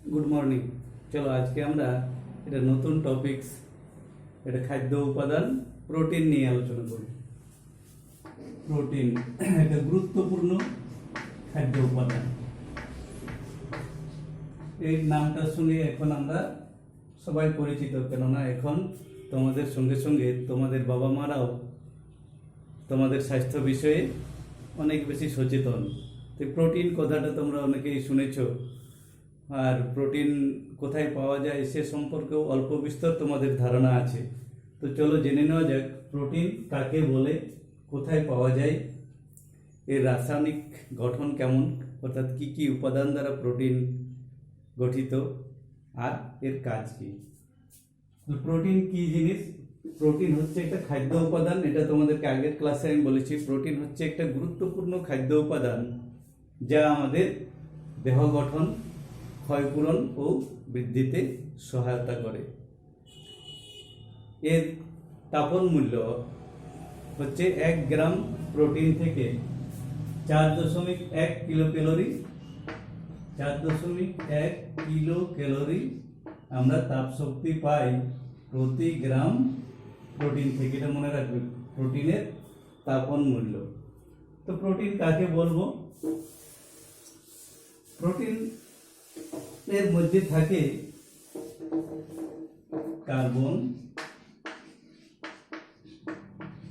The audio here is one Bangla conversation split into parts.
Good morning. চলো আজকে আমরা এটা নতুন টপিকস, এটা খাদ্য উপাদান প্রোটিন নিয়ে আলোচনা করি। প্রোটিন একটা গুরুত্বপূর্ণ খাদ্য উপাদান। এই নামটা শুনে এখন আমরা সবাই পরিচিত, কেননা এখন তোমাদের সঙ্গে সঙ্গে তোমাদের বাবা মারাও তোমাদের স্বাস্থ্য বিষয়ে অনেক বেশি সচেতন। তো প্রোটিন কথাটা তোমরা অনেকেই শুনেছো, আর প্রোটিন কোথায় পাওয়া যায় সে সম্পর্কেও অল্প বিস্তর তোমাদের ধারণা আছে। তো চলো জেনে নেওয়া যাক প্রোটিন কাকে বলে, কোথায় পাওয়া যায়, এর রাসায়নিক গঠন কেমন, অর্থাৎ কি কি উপাদান দ্বারা প্রোটিন গঠিত, আর এর কাজ কি। তো প্রোটিন কি জিনিস? প্রোটিন হচ্ছে একটা খাদ্য উপাদান। এটা তোমাদেরকে আগের ক্লাসে আমি বলেছি। প্রোটিন হচ্ছে একটা গুরুত্বপূর্ণ খাদ্য উপাদান যা আমাদের দেহ গঠন, ক্ষয়পূরণ ও বৃদ্ধিতে সহায়তা করে। এর তাপন মূল্য হচ্ছে 1 গ্রাম প্রোটিন থেকে 4.1 কিলো ক্যালোরি। 4.1 কিলো ক্যালোরি আমরা তাপ শক্তি পাই প্রতি গ্রাম প্রোটিন থেকে। এটা মনে রাখবে, প্রোটিনের তাপন মূল্য। তো প্রোটিন কাকে বলবো? প্রোটিন এর মধ্যে থাকে কার্বন,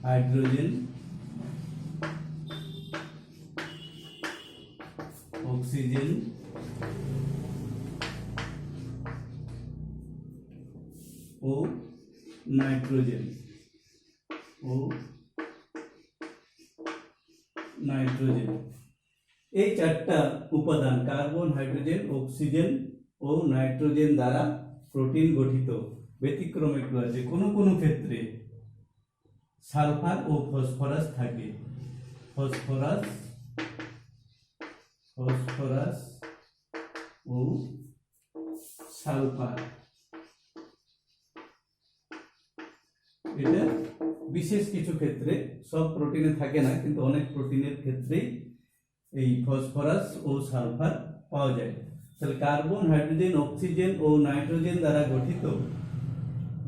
হাইড্রোজেন, অক্সিজেন ও নাইট্রোজেন এই চারটা উপাদান কার্বন, হাইড্রোজেন, অক্সিজেন ও নাইট্রোজেন দ্বারা প্রোটিন গঠিত। ব্যতিক্রম একটু আছে, কোনো কোনো ক্ষেত্রে সালফার ও ফসফরাস থাকে। ফসফরাস ও সালফার, এটা বিশেষ কিছু ক্ষেত্রে, সব প্রোটিনে থাকে না, কিন্তু অনেক প্রোটিনের ক্ষেত্রেই এই ফসফরাস ও সালফার পাওয়া যায়। তাহলে কার্বন, হাইড্রোজেন, অক্সিজেন ও নাইট্রোজেন দ্বারা গঠিত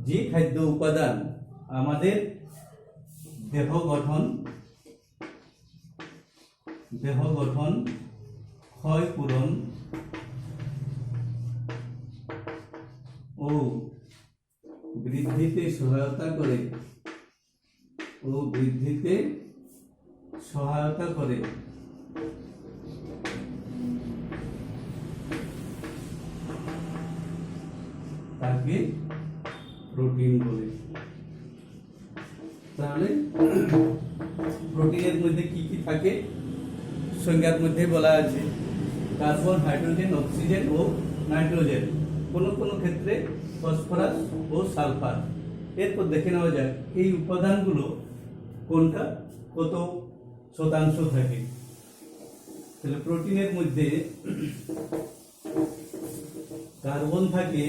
যে খাদ্য উপাদান আমাদের দেহ গঠন, ক্ষয়পূরণ ও বৃদ্ধিতে সহায়তা করে তাকে প্রোটিন বলে। তাহলে প্রোটিনের মধ্যে কি কি থাকে? সংজ্ঞার মধ্যে বলা আছে কার্বন, হাইড্রোজেন, অক্সিজেন ও নাইট্রোজেন, কোনো কোনো ক্ষেত্রে ফসফরাস ও সালফার। এরপর দেখে নেওয়া যাক এই উপাদানগুলো কোনটা কত শতাংশ থাকে। তাহলে প্রোটিনের মধ্যে কার্বন থাকে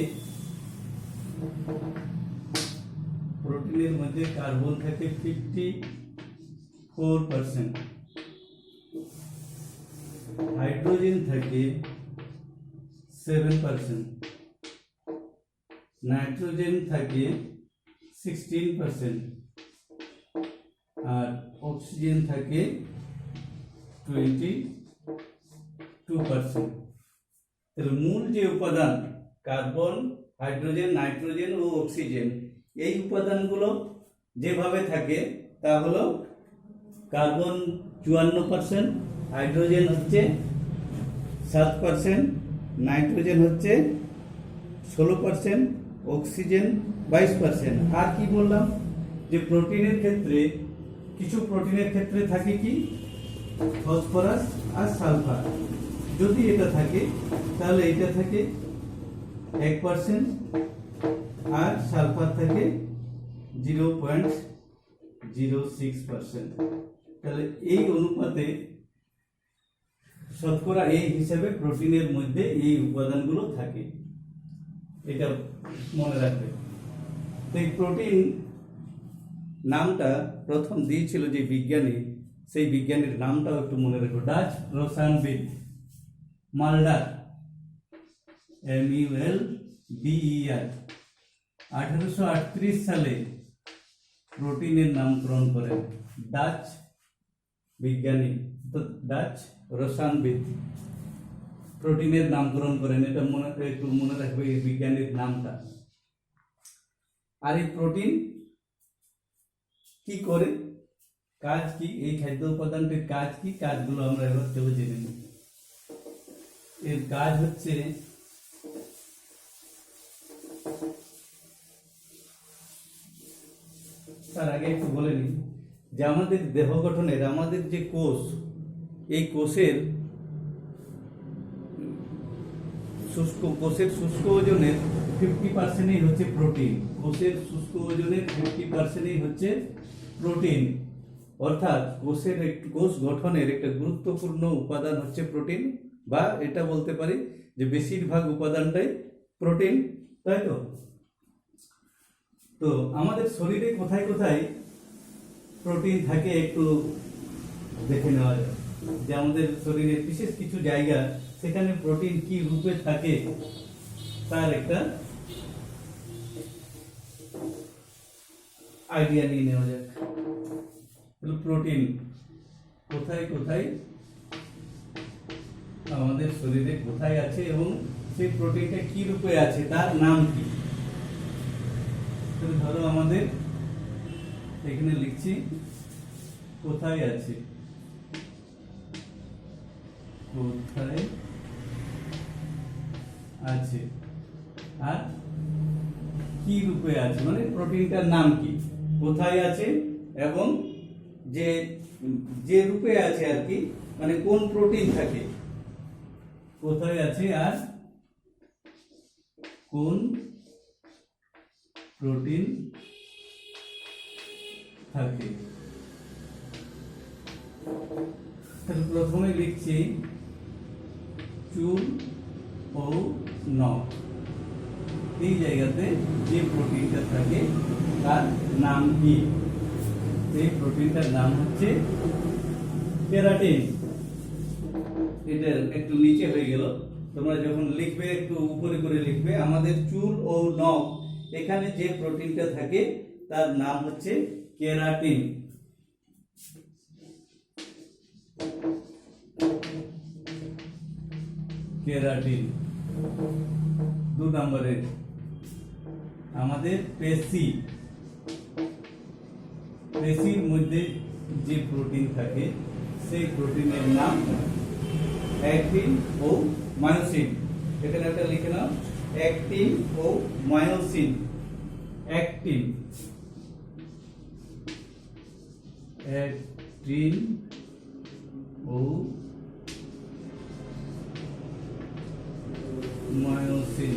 54%, হাইড্রোজেন থাকে 7%, নাইট্রোজেন থাকে 16%, আর অক্সিজেন থাকে 22%। তাহলে মূল যে উপাদান কার্বন, হাইড্রোজেন, নাইট্রোজেন ও অক্সিজেন, এই উপাদানগুলো যেভাবে থাকে তা হলো কার্বন 54%, হাইড্রোজেন হচ্ছে 7%, নাইট্রোজেন হচ্ছে 16%, অক্সিজেন 22%। আর কি বললাম যে প্রোটিনের ক্ষেত্রে, কিছু প্রোটিনের ক্ষেত্রে থাকে কি ফসফরাস আর সালফার। যদি এটা থাকে তাহলে এটা থাকে 1% আর সালফার থাকে 0.06%। তাহলে এই অনুপাতে শতকরা এই হিসাবে প্রোটিনের মধ্যে এই উপাদানগুলো থাকে, এটা মনে রাখবে। তো এই প্রোটিন নামটা প্রথম দিয়েছিল যে বিজ্ঞানী, সেই বিজ্ঞানীর নামটাও একটু মনে রাখো, ডাচ রসায়নবিদ মালডার। MULDER 1838 সালে প্রোটিনের নামকরণ করেন ডাচ বিজ্ঞানী, ডাচ রসায়নবিদ প্রোটিনের নামকরণ করেন। এটা একটু মনে রাখবে এই বিজ্ঞানীর নামটা। আর এই প্রোটিন কি করে, কাজ কি, এই খাদ্য উপাদানটির কাজ কি, কাজগুলো আমরা এবার চলে জেনে নিই। এর কাজ হচ্ছে তার আগে একটু বলে নিই যে আমাদের দেহ গঠনের আমাদের যে কোষ, এই কোষের শুষ্ক ওজনের 50%ই হচ্ছে প্রোটিন। কোষের শুষ্ক ওজনের 50%ই হচ্ছে প্রোটিন। অর্থাৎ কোষ গঠনের একটা গুরুত্বপূর্ণ উপাদান হচ্ছে প্রোটিন, বা এটা বলতে পারি যে বেশিরভাগ উপাদানটাই প্রোটিন, তাই তো? তো আমাদের শরীরে কোথায় কোথায় প্রোটিন থাকে একটু দেখে নেওয়া যায়। যে আমাদের শরীরের বিশেষ কিছু জায়গা, সেখানে প্রোটিন কি রূপে থাকে তার একটা আইডিয়া নিয়ে নেওয়া যাক। প্রোটিন কোথায় কোথায় আমাদের শরীরে কোথায় আছে এবং সেই প্রোটিনটা কি রূপে আছে, তার নাম কি। ধরো আমাদের এখানে লিখছি কোথায় আছে, কোথায় আছে আর কি রূপে আছে, মানে প্রোটিনটার নাম কি, কোথায় আছে এবং যে রূপে আছে আর কি, মানে কোন প্রোটিন থাকে, কোথায় আছে আর কোন প্রোটিন থাকে। তাহলে প্রথমে লিখছি চুল ও নখ, এই জায়গাতে যে প্রোটিনটা থাকে তার নাম কি? এই প্রোটিনটার নাম হচ্ছে কেরাটিন। এটা একটু নিচে হয়ে গেল, তোমরা যখন লিখবে একটু উপরে করে লিখবে। আমাদের চুল ও নখ এখানে যে প্রোটিনটা থাকে তার নাম হচ্ছে কেরাটিন। কেরাটিন। 2 নম্বরে আমাদের পেশির মধ্যে যে প্রোটিন থাকে সেই প্রোটিনের নাম অ্যাক্টিন ও মায়োসিন। এখানে একটা লিখে নাও, অ্যাক্টিন ও মায়োসিন। অ্যাক্টিন ও মায়োসিন।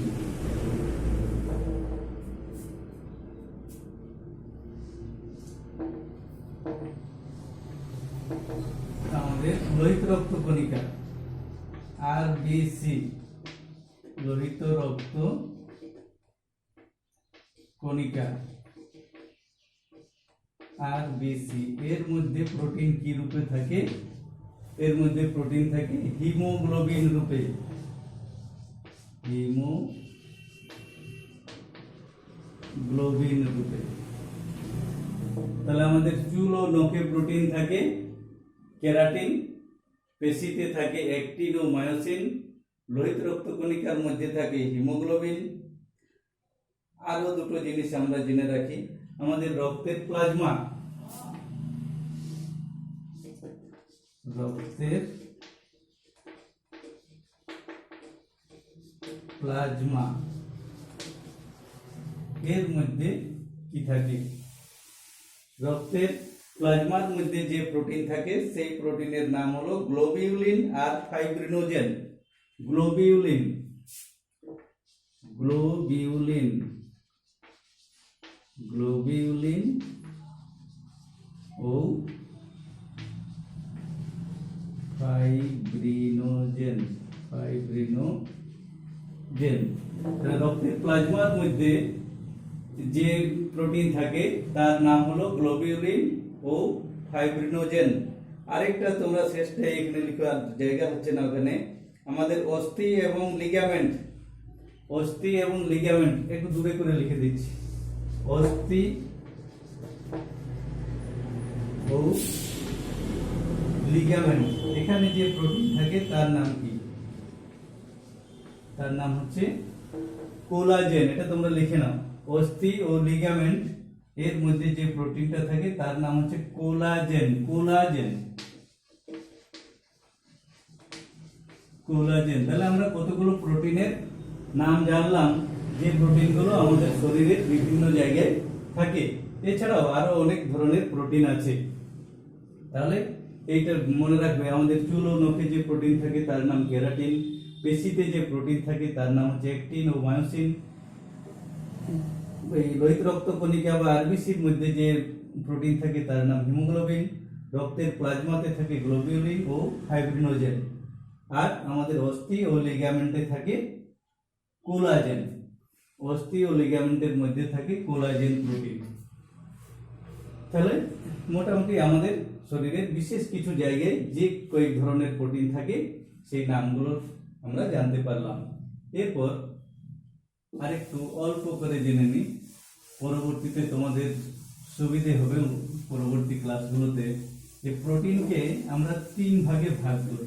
আমাদের লোহিত রক্ত কণিকা RBC, লোহিত রক্ত কণিকা RBC, এর মধ্যে প্রোটিন কি রূপে থাকে? এর মধ্যে প্রোটিন থাকে হিমোগ্লোবিন রূপে। হিমোগ্লোবিন রূপে। তাহলে আমাদের চুল ও নখে প্রোটিন থাকে কেরাটিন, পেশিতে থাকে অ্যাক্টিন ও মায়োসিন, লোহিত রক্ত কণিকার মধ্যে থাকে হিমোগ্লোবিন। আরো দুটো জিনিস আমরা জেনে রাখি, আমাদের রক্তের প্লাজমা, এর মধ্যে কি থাকে? রক্তের প্লাজমার মধ্যে যে প্রোটিন থাকে সেই প্রোটিনের নাম হলো গ্লোবিউলিন আর ফাইব্রিনোজেন। গ্লোবিউলিন ও ফাইব্রিনোজেন। রক্তের প্লাজমার মধ্যে যে প্রোটিন থাকে তার নাম হলো গ্লোবিউলিন ও ফাইব্রিনোজেন। আরেকটা তোমরা শেষে এখানে লিখার জায়গা হচ্ছে না, ওখানে আমাদের অস্থি এবং লিগামেন্ট, অস্থি এবং লিগামেন্ট একটু দূরে করে লিখে দিচ্ছি। অস্থি ও লিগামেন্ট, এখানে যে প্রোটিন থাকে তার নাম কি? তার নাম হচ্ছে কোলাজেন। এটা তোমরা লিখে নাও। অস্থি ও লিগামেন্ট এর মধ্যে যে প্রোটিনটা থাকে তার নাম হচ্ছে কোলাজেন। Collagen, collagen. তাহলে আমরা কতগুলো প্রোটিনের নাম জানলাম, যে প্রোটিনগুলো আমাদের শরীরের বিভিন্ন জায়গায় থাকে। এছাড়াও আরো অনেক ধরনের প্রোটিন আছে। তাহলে এইটা মনে রাখবে, আমাদের চুল ও নখে যে প্রোটিন থাকে তার নাম কেরাটিন। পেশিতে যে প্রোটিন থাকে তার নাম হচ্ছে অ্যাক্টিন ও মায়োসিন। এই লোহিত রক্ত কণিকা বা আরবিসির মধ্যে যে প্রোটিন থাকে তার নাম হিমোগ্লোবিন। রক্তের প্লাজমাতে থাকে গ্লোবিউলিন ও ফাইব্রিনোজেন। আর আমাদের অস্থি ও লিগামেন্টে থাকে কোলাজেন। অস্থি ও লিগামেন্টের মধ্যে থাকে কোলাজেন প্রোটিন। তাহলে মোটামুটি আমাদের শরীরের বিশেষ কিছু জায়গায় যে কয়েক ধরনের প্রোটিন থাকে সেই নামগুলো আমরা জানতে পারলাম। এরপর আরেকটু অল্প করে জেনে নিই, পরবর্তীতে তোমাদের সুবিধে হবে পরবর্তী ক্লাসগুলোতে। যে প্রোটিনকে আমরা 3 ভাগে ভাগ করি।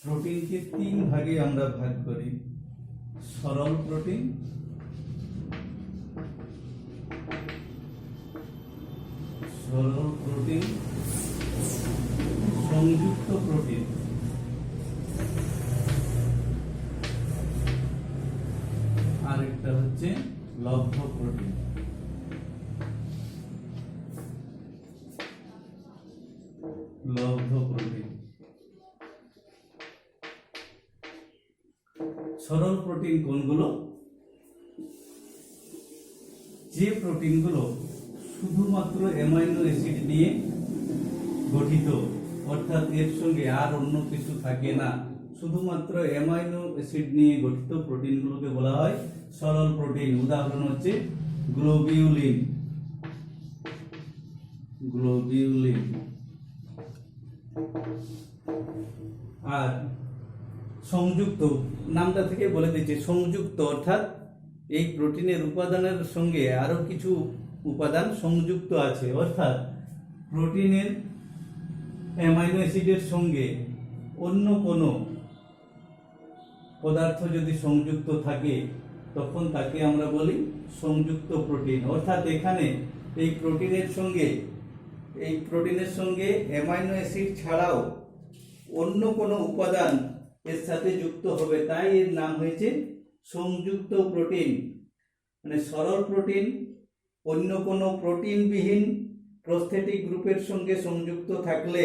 প্রোটিনকে 3 ভাগে আমরা ভাগ করি। সরল প্রোটিন, সরল প্রোটিন, সংযুক্ত প্রোটিন আর একটা হচ্ছে লব্ধ প্রোটিন। লব্ধ প্রোটিন। সরল প্রোটিন কোনগুলো? যে প্রোটিনগুলো শুধুমাত্র অ্যামাইনো অ্যাসিড নিয়ে গঠিত, অর্থাৎ এর সঙ্গে আর অন্য কিছু থাকে না, শুধুমাত্র অ্যামাইনো অ্যাসিড নিয়ে গঠিত প্রোটিনগুলোকে বলা হয় সরল প্রোটিন। উদাহরণ হচ্ছে গ্লোবিউলিন। গ্লোবিউলিন। আর সংযুক্ত, নামটা থেকে বলে দিচ্ছে সংযুক্ত, অর্থাৎ এই প্রোটিনের উপাদানের সঙ্গে আরো কিছু উপাদান সংযুক্ত আছে। অর্থাৎ প্রোটিনের অ্যামাইনো অ্যাসিডের সঙ্গে অন্য কোনো পদার্থ যদি সংযুক্ত থাকে তখন তাকে আমরা বলি সংযুক্ত প্রোটিন। অর্থাৎ এখানে এই প্রোটিনের সঙ্গে অ্যামাইনো অ্যাসিড ছাড়াও অন্য কোনো উপাদান এর সাথে যুক্ত হবে, তাই এর নাম হয়েছে সংযুক্ত প্রোটিন। মানে সরল প্রোটিন অন্য কোনো প্রোটিনবিহীন প্রস্থেটিক গ্রুপের সঙ্গে সংযুক্ত থাকলে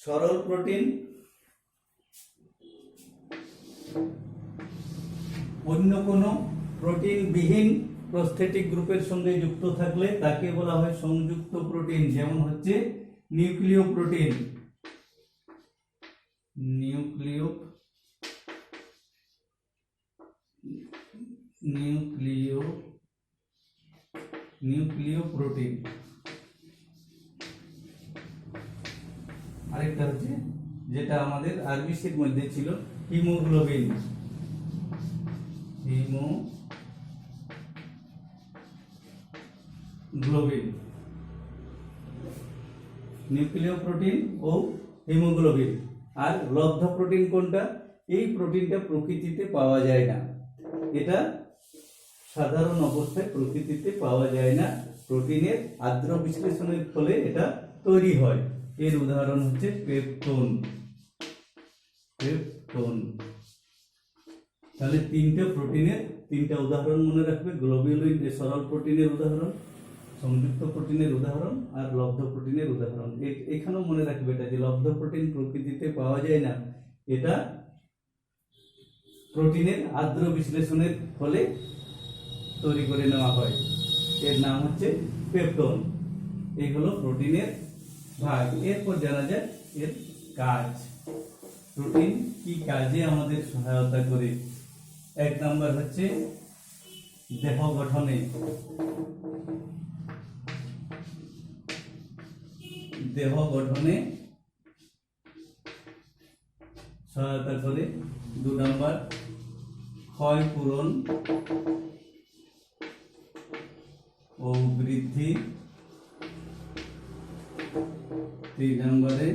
সরল প্রোটিন অন্য কোনো প্রোটিনবিহীন প্রস্থেটিক গ্রুপের সঙ্গে যুক্ত থাকলে তাকে বলা হয় সংযুক্ত প্রোটিন। যেমন হচ্ছে নিউক্লিয় প্রোটিন। নিউক্লিয় প্রোটিন। আরেকটা হচ্ছে যেটা আমাদের আরবিসির মধ্যে ছিল হিমোগ্লোবিন। নিউক্লিয় প্রোটিন ও হিমোগ্লোবিন। আর লব্ধ প্রোটিন কোনটা? এই প্রোটিনটা প্রকৃতিতে পাওয়া যায় না, এটা সাধারণ অবস্থায় প্রকৃতিতে পাওয়া যায় না, প্রোটিনের আদ্র বিশ্লেষণের ফলে এটা তৈরি হয়। এর উদাহরণ হচ্ছে পেপটোন। তাহলে 3টে প্রোটিনের 3টা উদাহরণ মনে রাখবে। গ্লোবিউলিন সরল প্রোটিনের উদাহরণ, সংযুক্ত প্রোটিনের উদাহরণ আর লব্ধ প্রোটিনের উদাহরণ। এখানেও মনে রাখবে এটা যে লব্ধ প্রোটিন প্রকৃতিতে পাওয়া যায় না, এটা প্রোটিনের আদ্র বিশ্লেষণের ফলে তৈরি করে নেওয়া হয়। এর নাম হচ্ছে পেপটোন। এগুলো প্রোটিনের ভাগ। এরপর জানা যায় এর কাজ। প্রোটিন কি কাজে আমাদের সহায়তা করে? 1 নাম্বার হচ্ছে দেহ গঠনে। সহায়তা করে। 2 নম্বর ক্ষয় পূরণ ও বৃদ্ধি। 3 নম্বরে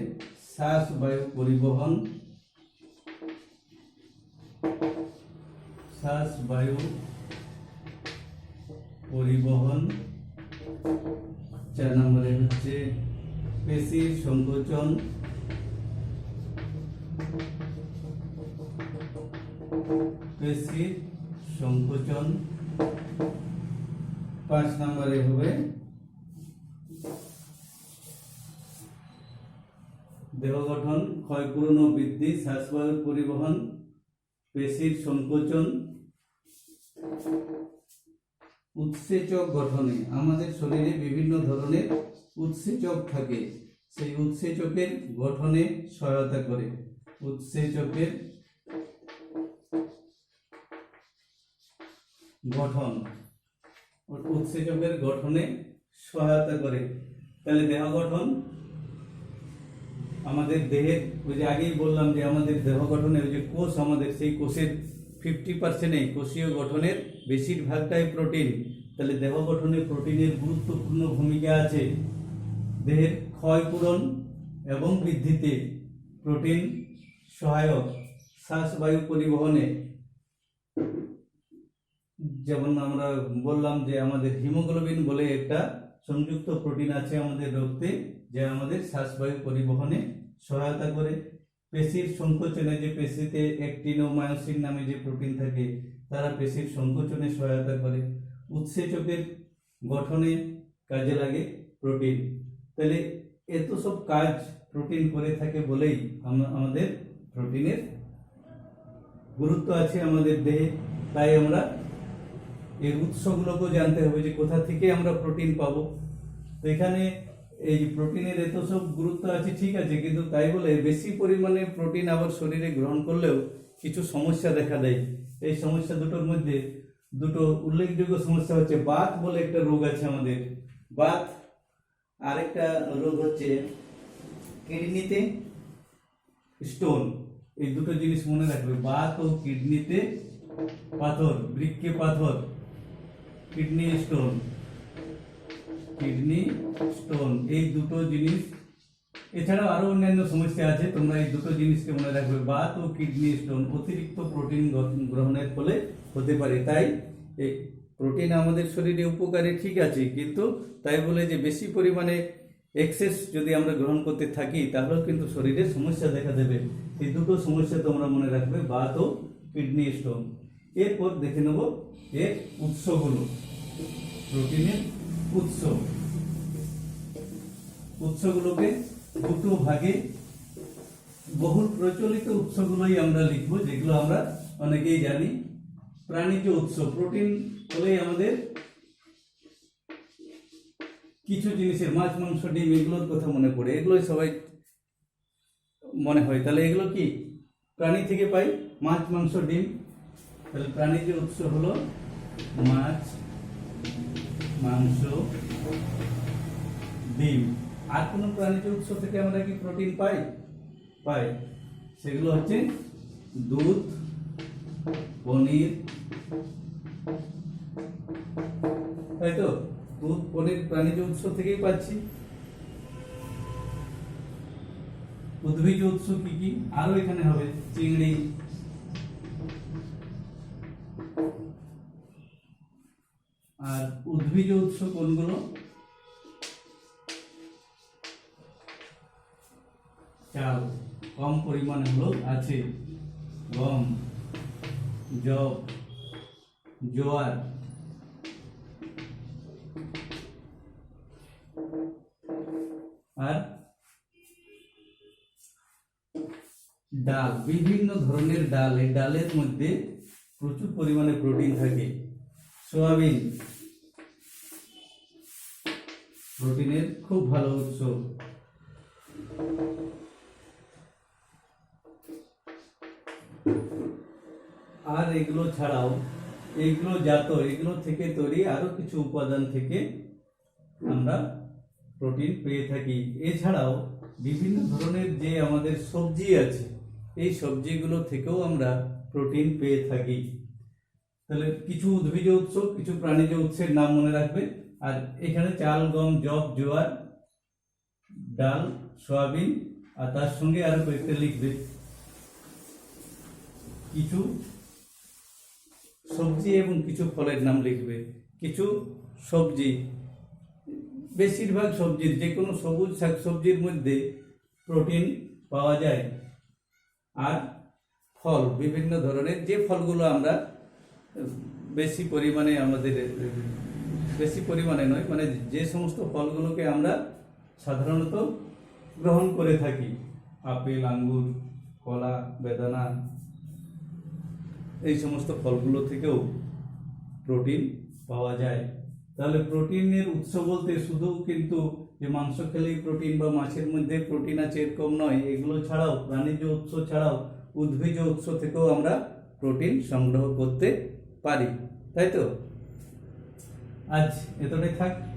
শ্বাস বায়ু পরিবহন, শ্বাস বায়ু পরিবহন। 4 নম্বরে হচ্ছে পেশির সংকোচন, পেশির সংকোচন। 5 নম্বরে হবে দেহ গঠন, ক্ষয়পূরণ ও বৃদ্ধি, শ্বাসবায়ুর পরিবহন, পেশির সংকোচন। উৎসেচক গঠনে আমাদের শরীরে বিভিন্ন ধরনের উৎসেচক থাকে, সেই উৎসেচকের গঠনে সহায়তা করে। উৎসেচকের গঠন, উৎসেচকের গঠনে সহায়তা করে। তাহলে দেহ গঠন, আমাদের দেহের ওই যে আগেই বললাম যে আমাদের দেহ গঠনে ওই যে কোষ, আমাদের সেই কোষের 50% কোষীয় গঠনের বেশিরভাগটাই প্রোটিন। তাহলে দেহ গঠনে প্রোটিনের গুরুত্বপূর্ণ ভূমিকা আছে। দেহের ক্ষয়পূরণ এবং বৃদ্ধিতে প্রোটিন সহায়ক। শ্বাসবায়ু পরিবহনে যেমন আমরা বললাম যে আমাদের হিমোগ্লোবিন বলে একটা সংযুক্ত প্রোটিন আছে আমাদের রক্তে, যা আমাদের শ্বাসবায়ু পরিবহনে সহায়তা করে। পেশির সংকোচনে, যে পেশিতে অ্যাক্টিন ও মায়োসিন নামে যে প্রোটিন থাকে, তারা পেশির সংকোচনে সহায়তা করে। উৎসেচকের গঠনে কাজে লাগে প্রোটিন। তাহলে এত সব কাজ প্রোটিন করে থাকে বলেই আমাদের প্রোটিনের গুরুত্ব আছে আমাদের দেহে। তাই আমরা এর উৎসগুলোকেও জানতে হবে যে কোথা থেকে আমরা প্রোটিন পাবো। তো এখানে এই প্রোটিনের এত সব গুরুত্ব আছে, ঠিক আছে, কিন্তু তাই বলে বেশি পরিমাণে প্রোটিন আবার শরীরে গ্রহণ করলেও কিছু সমস্যা দেখা দেয়। এই সমস্যা দুটোর মধ্যে দুটো উল্লেখযোগ্য সমস্যা হচ্ছে বাত বলে একটা রোগ আছে আমাদের, বাত। আরেকটা রোগ হচ্ছে কিডনিতে স্টোন। এই দুটো জিনিস মনে রাখবে, বাত ও কিডনিতে পাথর, বৃক্কে পাথর, কিডনি স্টোন, কিডনি স্টোন, এই দুটো জিনিস। এছাড়াও আরো অন্যান্য সমস্যা আছে, তোমরা এই দুটো জিনিসকে মনে রাখবে, বাত ও কিডনি স্টোন অতিরিক্ত প্রোটিন গ্রহণের ফলে হতে পারে। তাই এই প্রোটিন আমাদের শরীরে উপকারী, ঠিক আছে, কিন্তু তাই বলে যে বেশি পরিমাণে এক্সেস যদি আমরা গ্রহণ করতে থাকি তাহলেও কিন্তু শরীরে সমস্যা দেখা দেবে। এই দুটো সমস্যা তোমরা মনে রাখবে, বাত ও কিডনি স্টোন। এরপর দেখে নেব এর উৎসগুলো, প্রোটিনের উৎস। উৎসগুলোকে দুটো ভাগে, বহুল প্রচলিত উৎসগুলোই আমরা লিখবো, যেগুলো আমরা অনেকেই জানি। প্রাণীজ উৎস, প্রোটিন হলেই আমাদের কিছু জিনিসের, মাছ মাংস ডিম, এগুলোর কথা মনে পড়ে, এগুলোই সবাই মনে হয়। তাহলে এগুলো কি প্রাণী থেকে পাই, মাছ মাংস ডিম। তাহলে প্রাণীজ উৎস হলো মাছ, মাংস, ডিম। আর কোন প্রাণীজ উৎস থেকে আমরা কি প্রোটিন পাই? পাই। সেগুলো হচ্ছে দুধ, পনির, তাই তো? দুধ, পনির প্রাণীজ উৎস থেকেই পাচ্ছি। উদ্ভিজ উৎস কি কি আরো এখানে হবে, চিংড়ি, আর উদ্ভিজ উৎস কোনগুলো? চাল, কম পরিমাণে হলো আছে, গম, জব, জোয়ার, আর ডাল, বিভিন্ন ধরনের ডাল। এই ডালের মধ্যে প্রচুর পরিমাণে প্রোটিন থাকে। সোয়াবিন প্রোটিনের খুব ভালো উৎস। আর এগুলো ছাড়াও, এগুলো এগুলো থেকে তৈরি আরো কিছু উপাদান থেকে আমরা প্রোটিন পেয়ে থাকি। এছাড়াও বিভিন্ন ধরনের যে আমাদের সবজি আছে, এই সবজিগুলো থেকেও আমরা প্রোটিন পেয়ে থাকি। তাহলে কিছু উদ্ভিজ উৎস, কিছু প্রাণীজ উৎসের নাম মনে রাখবে। আর এখানে চাল, গম, যব, জোয়ার, ডাল, সয়াবিন, আর তার সঙ্গে আরো কয়েকটা লিখবে। কিছু সবজি এবং কিছু ফলের নাম লিখবে। কিছু সবজি, বেশিরভাগ সবজির, যে কোনো সবুজ শাকসবজির মধ্যে প্রোটিন পাওয়া যায়। আর ফল, বিভিন্ন ধরনের যে ফলগুলো আমরা বেশি পরিমাণে বেশি পরিমাণে নয়, মানে যে সমস্ত ফলগুলোকে আমরা সাধারণত গ্রহণ করে থাকি, আপেল, আঙ্গুর, কলা, বেদানা, এই সমস্ত ফলগুলো থেকেও প্রোটিন পাওয়া যায়। তাহলে প্রোটিনের উৎস বলতে শুধু কিন্তু যে মাংস খেলেই প্রোটিন বা মাছের মধ্যে প্রোটিন আছে এরকম নয়। এগুলো ছাড়াও, প্রাণীজ উৎস ছাড়াও উদ্ভিজ উৎস থেকেও আমরা প্রোটিন সংগ্রহ করতে পারি। তাই তো, আজ এতটাই থাক।